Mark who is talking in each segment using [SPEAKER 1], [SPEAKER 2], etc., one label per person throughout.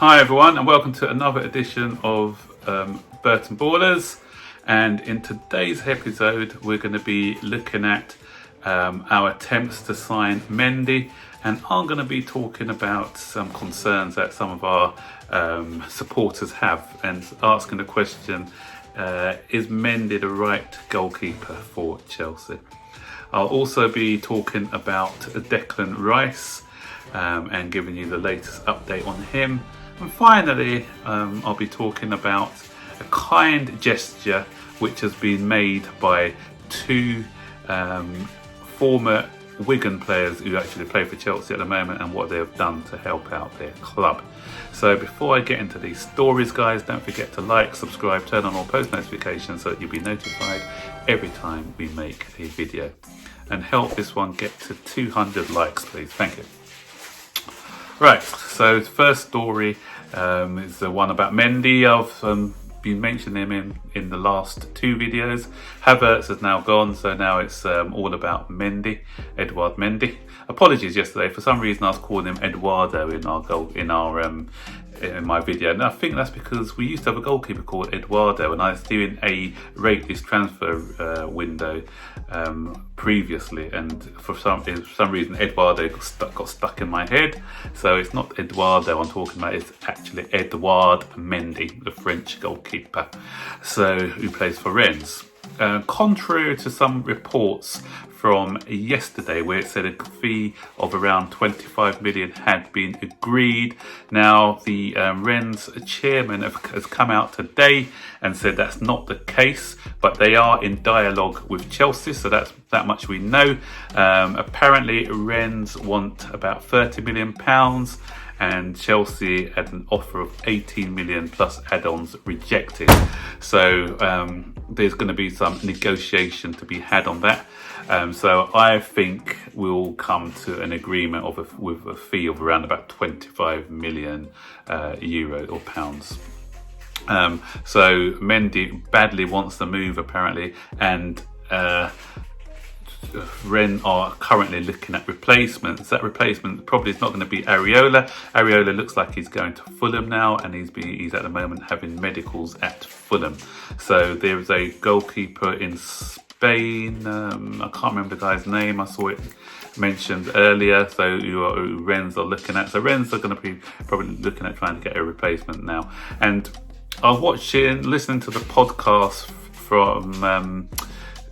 [SPEAKER 1] Hi everyone, and welcome to another edition of Burton Ballers. And in today's episode, we're going to be looking at our attempts to sign Mendy, and I'm going to be talking about some concerns that some of our supporters have, and asking the question: is Mendy the right goalkeeper for Chelsea? I'll also be talking about Declan Rice and giving you the latest update on him. And finally, I'll be talking about a kind gesture which has been made by two former Wigan players who actually play for Chelsea at the moment, and what they have done to help out their club. So before I get into these stories, guys, don't forget to like, subscribe, turn on all post notifications so that you'll be notified every time we make a video. And help this one get to 200 likes, please. Thank you. Right, so the first story is the one about Mendy. I've been mentioning him in the last two videos. Havertz has now gone, so now it's all about Mendy, Edouard Mendy. Apologies yesterday, for some reason I was calling him Eduardo in my video, and I think that's because we used to have a goalkeeper called Eduardo, and I was doing a rate this transfer window previously, and for some reason Eduardo got stuck in my head. So it's not Eduardo I'm talking about, it's actually Edouard Mendy, the French goalkeeper, so who plays for Rennes. Contrary to some reports from yesterday, where it said a fee of around 25 million had been agreed. Now, the Rennes chairman has come out today and said that's not the case, but they are in dialogue with Chelsea, so that much we know. Apparently, Rennes want about £30 million, and Chelsea had an offer of 18 million plus add-ons rejected. So there's going to be some negotiation to be had on that. So I think we'll come to an agreement with a fee of around about 25 million euro or pounds. So Mendy badly wants to move apparently, and Rennes are currently looking at replacements. That replacement probably is not going to be Areola. Areola looks like he's going to Fulham now, and he's at the moment having medicals at Fulham. So there is a goalkeeper in Spain. I can't remember the guy's name. I saw it mentioned earlier. So who Rennes are looking at. So Rennes are going to be probably looking at trying to get a replacement now. And I was listening to the podcast from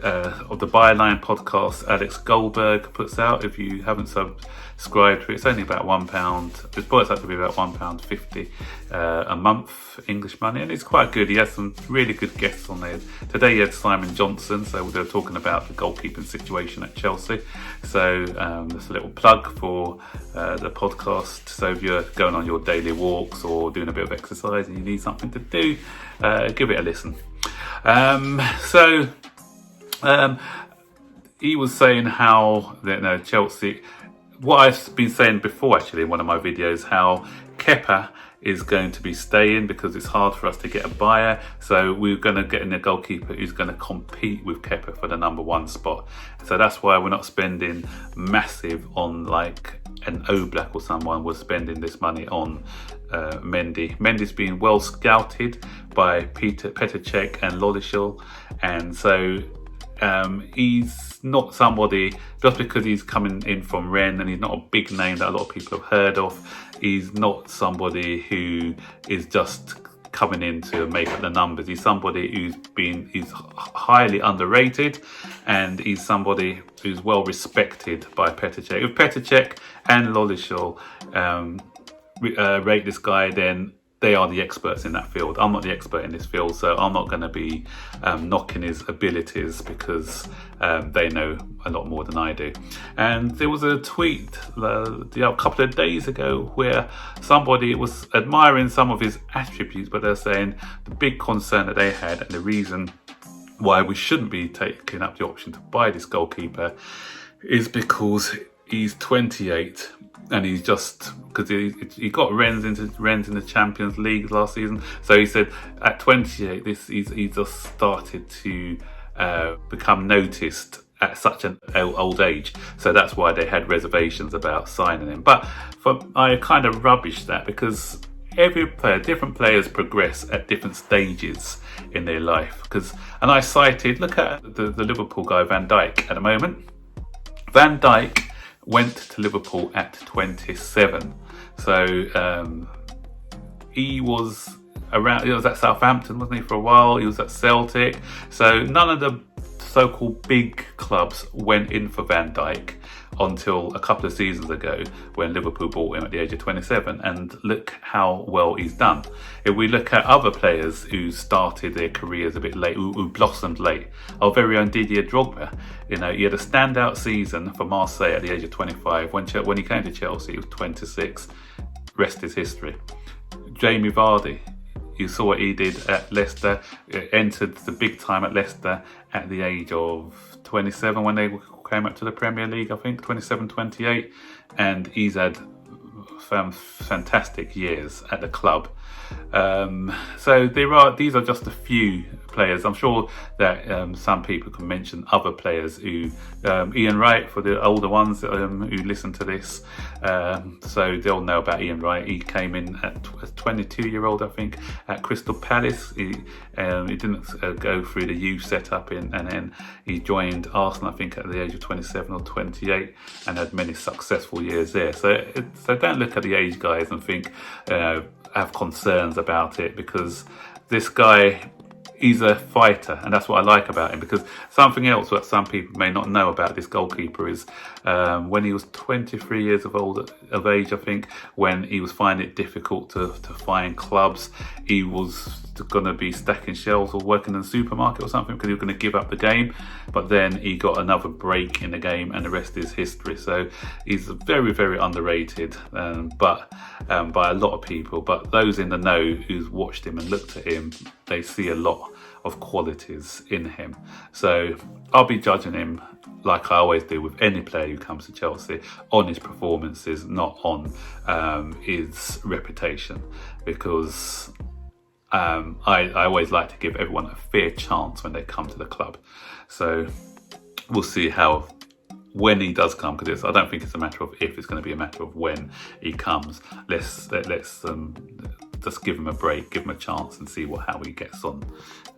[SPEAKER 1] of the Byline podcast Alex Goldberg puts out. If you haven't subscribed to it, it's only about £1. It works out to be about £1.50 a month English money, and it's quite good. He has some really good guests on there. Today he had Simon Johnson, so they were talking about the goalkeeping situation at Chelsea. So there's a little plug for the podcast. So if you're going on your daily walks or doing a bit of exercise and you need something to do, give it a listen. He was saying how Chelsea, what I've been saying before actually in one of my videos, how Kepa is going to be staying because it's hard for us to get a buyer. So we're going to get in a goalkeeper who's going to compete with Kepa for the number one spot. So that's why we're not spending massive on like an Oblak or someone. We're spending this money on Mendy. Mendy's been well scouted by Petr Cech and Lodishel, and so he's not somebody, just because he's coming in from Rennes and he's not a big name that a lot of people have heard of, he's not somebody who is just coming in to make up the numbers. He's somebody he's highly underrated, and he's somebody who's well respected by Petr Cech. If Petr Cech and Lodishel rate this guy, then they are the experts in that field. I'm not the expert in this field, so I'm not going to be knocking his abilities because they know a lot more than I do. And there was a tweet a couple of days ago where somebody was admiring some of his attributes, but they're saying the big concern that they had, and the reason why we shouldn't be taking up the option to buy this goalkeeper, is because he's 28. And he's just, because he got Rennes in the Champions League last season. So he said at 28, he just started to become noticed at such an old age. So that's why they had reservations about signing him. But I kind of rubbish that, because every player, different players progress at different stages in their life. And I cited, look at the Liverpool guy, Van Dijk, at the moment. Van Dijk went to Liverpool at 27. So he was at Southampton, wasn't he, for a while? He was at Celtic. So none of the so-called big clubs went in for Van Dijk until a couple of seasons ago when Liverpool bought him at the age of 27, and look how well he's done. If we look at other players who started their careers a bit late, who blossomed late, our very own Didier Drogba, he had a standout season for Marseille at the age of 25. When he came to Chelsea, he was 26. Rest is history. Jamie Vardy, you saw what he did at Leicester, entered the big time at Leicester at the age of 27 when they came up to the Premier League, I think, 27, 28. And he's had fantastic years at the club. So these are just a few players. I'm sure that some people can mention other players who, Ian Wright, for the older ones who listen to this, so they'll know about Ian Wright. He came in at a 22-year-old, I think, at Crystal Palace. He didn't go through the youth setup and then he joined Arsenal, I think, at the age of 27 or 28, and had many successful years there. So don't look at the age, guys, and think have concerns about it, because this guy, he's a fighter, and that's what I like about him. Because something else that some people may not know about this goalkeeper is when he was 23 years of age, I think, when he was finding it difficult to find clubs, he was going to be stacking shelves or working in a supermarket or something, because he was going to give up the game. But then he got another break in the game, and the rest is history. So he's very, very underrated, but by a lot of people. But those in the know who's watched him and looked at him, they see a lot of qualities in him. So I'll be judging him, like I always do with any player who comes to Chelsea, on his performances, not on his reputation, because I always like to give everyone a fair chance when they come to the club. So we'll see when he does come, because I don't think it's a matter of if, it's going to be a matter of when he comes. Let's just give him a break, give him a chance, and see how he gets on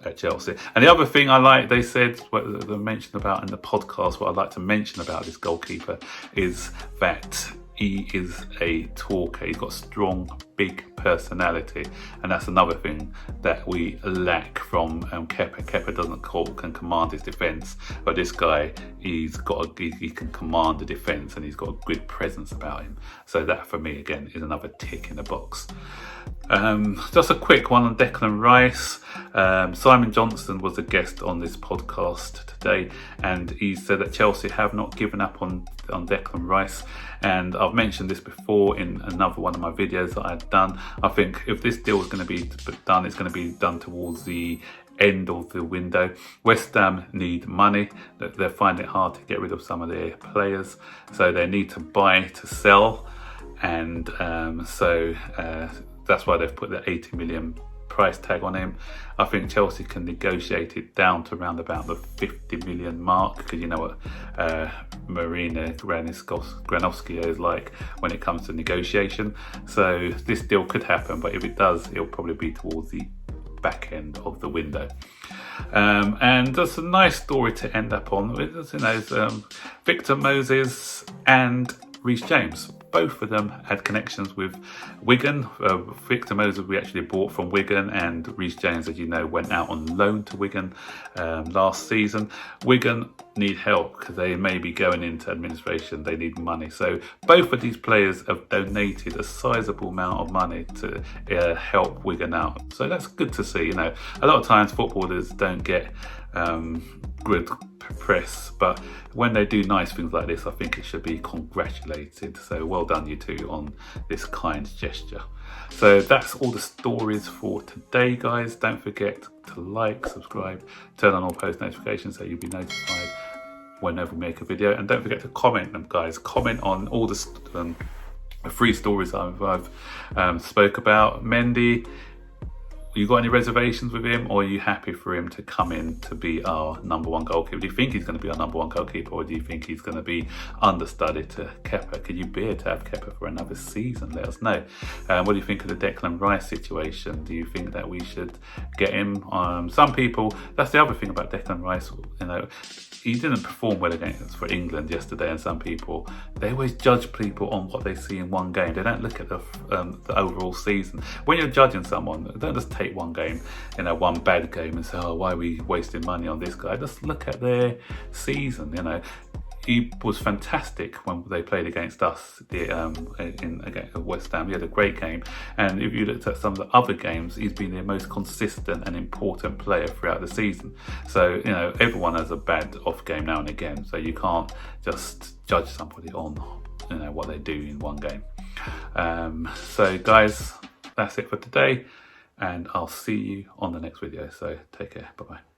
[SPEAKER 1] at Chelsea. And the other thing I like, they said, what they mentioned about in the podcast, what I'd like to mention about this goalkeeper is that he is a talker. He's got a strong, big personality, and that's another thing that we lack from Kepa. Kepa can command his defence, but this guy, he can command the defence, and he's got a good presence about him. So that, for me, again, is another tick in the box. Just a quick one on Declan Rice. Simon Johnson was a guest on this podcast today, and he said that Chelsea have not given up on Declan Rice. And I've mentioned this before in another one of my videos that I've done. I think if this deal is going to be done, it's going to be done towards the end of the window. West Ham need money. They find it hard to get rid of some of their players, so they need to buy to sell, and that's why they've put the 80 million price tag on him. I think Chelsea can negotiate it down to around about the 50 million mark, because you know what Marina Granovsky is like when it comes to negotiation. So this deal could happen, but if it does, it'll probably be towards the back end of the window. And that's a nice story to end up on. Victor Moses and Rhys James. Both of them had connections with Wigan. Victor Moses we actually bought from Wigan, and Rhys James, as you know, went out on loan to Wigan last season. Wigan need help because they may be going into administration. They need money. So both of these players have donated a sizable amount of money to help Wigan out. So that's good to see. A lot of times footballers don't get good press, but when they do nice things like this, I think it should be congratulated. So well done, you two, on this kind gesture. So that's all the stories for today, guys. Don't forget to like, subscribe, turn on all post notifications so you'll be notified whenever we make a video. And don't forget to comment them, guys. Comment on all the 3 stories I've spoke about. Mendy, you got any reservations with him, or are you happy for him to come in to be our number one goalkeeper? Do you think he's going to be our number one goalkeeper, or do you think he's going to be understudy to Kepa? Could you bear to have Kepa for another season? Let us know. What do you think of the Declan Rice situation? Do you think that we should get him? Some people, that's the other thing about Declan Rice, you know, he didn't perform well against for England yesterday, and some people, they always judge people on what they see in one game. They don't look at the overall season. When you're judging someone, don't just take one game, you know, one bad game and say, oh, why are we wasting money on this guy? Just look at their season, you know. He was fantastic when they played against us against West Ham. He had a great game. And if you looked at some of the other games, he's been the most consistent and important player throughout the season. So, you know, everyone has a bad off game now and again. So you can't just judge somebody on, you know, what they do in one game. So guys, that's it for today. And I'll see you on the next video. So take care. Bye-bye.